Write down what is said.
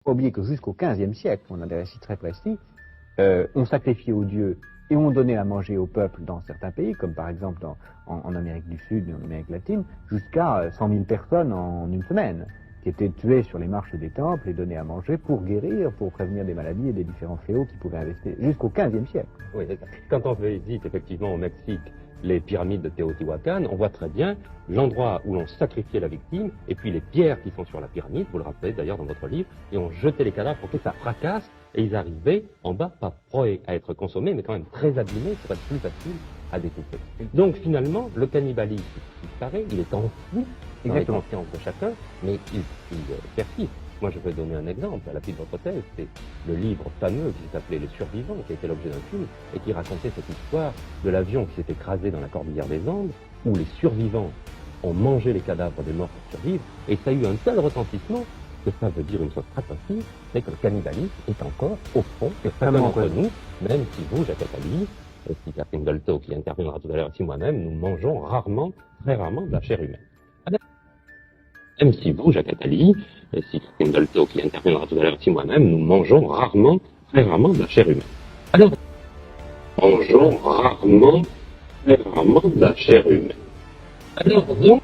Faut pas oublier que jusqu'au XVe siècle, on a des récits très précis, on sacrifiait aux dieux et on donnait à manger au peuple dans certains pays, comme par exemple en Amérique du Sud et en Amérique latine, jusqu'à 100 000 personnes en une semaine, qui étaient tuées sur les marches des temples et données à manger pour guérir, pour prévenir des maladies et des différents fléaux qui pouvaient investir jusqu'au XVe siècle. Oui, quand on visite effectivement au Mexique les pyramides de Teotihuacan, on voit très bien l'endroit où l'on sacrifiait la victime, et puis les pierres qui sont sur la pyramide, vous le rappelez d'ailleurs dans votre livre, et on jetait les cadavres pour que ça fracasse, et ils arrivaient en bas, pas prêts à être consommés, mais quand même très abîmés pour être plus facile à découper. Donc finalement, le cannibalisme disparaît, il est enfoui dans les consciences de chacun, mais il persiste. Moi, je vais donner un exemple à l'appui de votre thèse. C'est le livre fameux qui s'appelait Les Survivants, qui a été l'objet d'un film, et qui racontait cette histoire de l'avion qui s'est écrasé dans la cordillère des Andes, où les survivants ont mangé les cadavres des morts pour survivre, et ça a eu un tel retentissement que ça veut dire une chose très précise, c'est que le cannibalisme est encore, au fond, certains d'entre nous, même si vous, Jacques Attali, si Catherine Dolto, qui interviendra tout à l'heure, si moi-même, nous mangeons rarement, très rarement, de la chair humaine. Même si vous, Jacques Attali, et si Catherine Dolto, qui interviendra tout à l'heure, si moi-même, nous mangeons rarement, très rarement de la chair humaine. Alors, mangeons rarement, très rarement de la chair humaine. Alors, donc,